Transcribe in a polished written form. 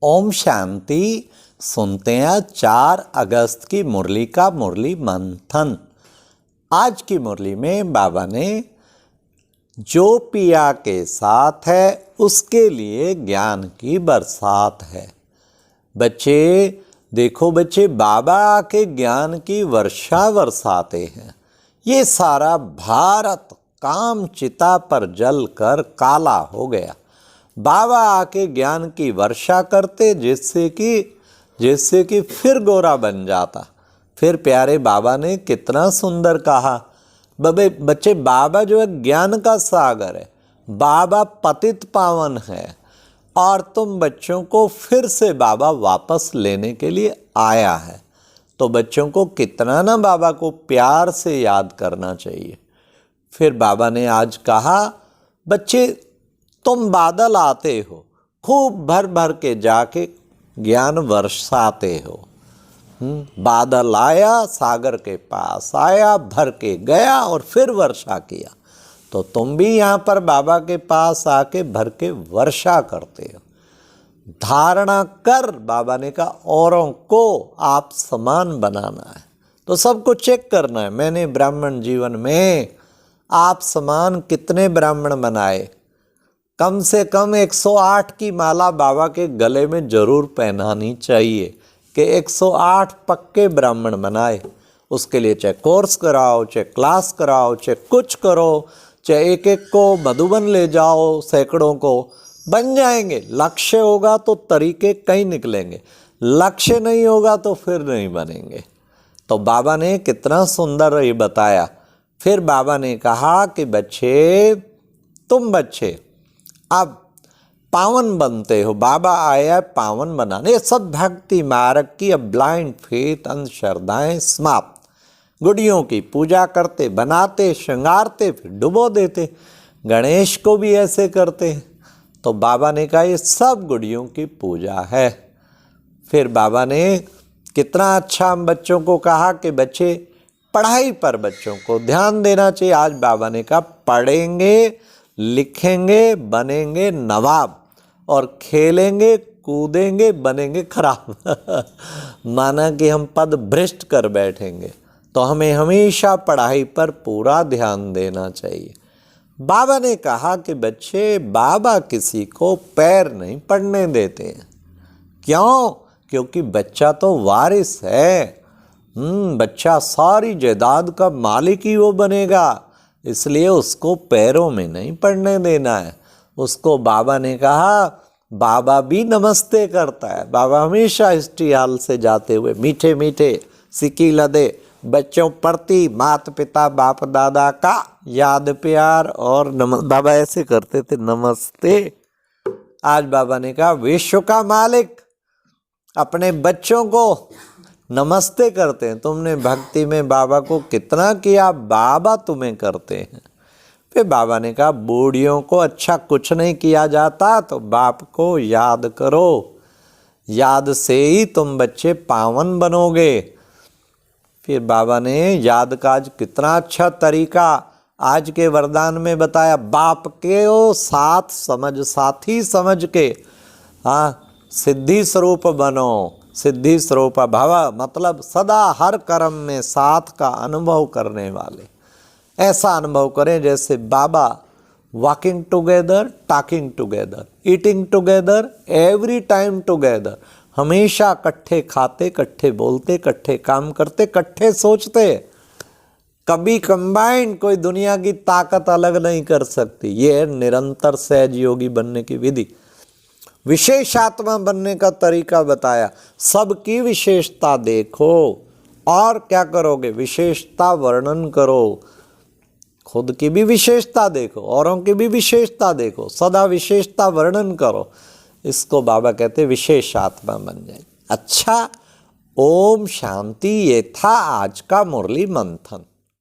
ओम शांति। सुनते हैं 4 अगस्त की मुरली का मुरली मंथन। आज की मुरली में बाबा ने जो पिया के साथ है उसके लिए ज्ञान की बरसात है। बच्चे देखो बच्चे, बाबा आके ज्ञान की वर्षा बरसाते हैं। ये सारा भारत काम चिता पर जल कर काला हो गया। बाबा आके ज्ञान की वर्षा करते जिससे कि फिर गोरा बन जाता। फिर प्यारे बाबा ने कितना सुंदर कहा, बच्चे बाबा जो है ज्ञान का सागर है, बाबा पतित पावन है और तुम बच्चों को फिर से बाबा वापस लेने के लिए आया है। तो बच्चों को कितना ना बाबा को प्यार से याद करना चाहिए। फिर बाबा ने आज कहा, बच्चे तुम बादल आते हो, खूब भर भर के जाके ज्ञान बरसाते हो। बादल आया, सागर के पास आया, भर के गया और फिर वर्षा किया। तो तुम भी यहाँ पर बाबा के पास आके भर के वर्षा करते हो। धारणा कर, बाबा ने कहा, औरों को आप समान बनाना है। तो सबको चेक करना है, मैंने ब्राह्मण जीवन में आप समान कितने ब्राह्मण बनाए। कम से कम 108 की माला बाबा के गले में जरूर पहनानी चाहिए कि 108 पक्के ब्राह्मण बनाए। उसके लिए चाहे कोर्स कराओ, चाहे क्लास कराओ, चाहे कुछ करो, चाहे एक एक को मधुबन ले जाओ, सैकड़ों को बन जाएंगे। लक्ष्य होगा तो तरीके कई निकलेंगे, लक्ष्य नहीं होगा तो फिर नहीं बनेंगे। तो बाबा ने कितना सुंदर ये बताया। फिर बाबा ने कहा कि बच्चे, तुम बच्चे अब पावन बनते हो। बाबा आया पावन बनाने। ये सब भक्ति मार्ग की अब ब्लाइंड फेथ, अंधश्रद्धाएं समाप्त। गुड़ियों की पूजा करते, बनाते, श्रृंगारते, फिर डुबो देते। गणेश को भी ऐसे करते हैं। तो बाबा ने कहा ये सब गुड़ियों की पूजा है। फिर बाबा ने कितना अच्छा हम बच्चों को कहा कि बच्चे पढ़ाई पर बच्चों को ध्यान देना चाहिए। आज बाबा ने कहा पढ़ेंगे, लिखेंगे, बनेंगे नवाब, और खेलेंगे, कूदेंगे, बनेंगे खराब। माना कि हम पद भ्रष्ट कर बैठेंगे। तो हमें हमेशा पढ़ाई पर पूरा ध्यान देना चाहिए। बाबा ने कहा कि बच्चे, बाबा किसी को पैर नहीं पड़ने देते हैं। क्यों? क्योंकि बच्चा तो वारिस है। बच्चा सारी जायदाद का मालिक ही वो बनेगा, इसलिए उसको पैरों में नहीं पड़ने देना है। उसको बाबा ने कहा, बाबा भी नमस्ते करता है। बाबा हमेशा हिस्ट्री हाल से जाते हुए मीठे मीठे सिक्की लदे बच्चों प्रति माता पिता बाप दादा का याद प्यार और बाबा ऐसे करते थे, नमस्ते। आज बाबा ने कहा विश्व का मालिक अपने बच्चों को नमस्ते करते हैं। तुमने भक्ति में बाबा को कितना किया, बाबा तुम्हें करते हैं। फिर बाबा ने कहा बूढ़ियों को अच्छा कुछ नहीं किया जाता, तो बाप को याद करो। याद से ही तुम बच्चे पावन बनोगे। फिर बाबा ने याद का आज कितना अच्छा तरीका आज के वरदान में बताया। बाप के ओ साथ समझ, साथी समझ के सिद्धि स्वरूप बनो। सिद्धि स्वरूप भव मतलब सदा हर कर्म में साथ का अनुभव करने वाले। ऐसा अनुभव करें जैसे बाबा walking together, talking together, eating together, every time together. हमेशा इकट्ठे खाते, इकट्ठे बोलते, इकट्ठे काम करते, इकट्ठे सोचते। कभी कंबाइंड कोई दुनिया की ताकत अलग नहीं कर सकती। ये है निरंतर सहज योगी बनने की विधि। विशेष आत्मा बनने का तरीका बताया। सबकी विशेषता देखो और क्या करोगे, विशेषता वर्णन करो। खुद की भी विशेषता देखो, औरों की भी विशेषता देखो, सदा विशेषता वर्णन करो। इसको बाबा कहते विशेष आत्मा बन जाए। अच्छा, ओम शांति। ये था आज का मुरली मंथन।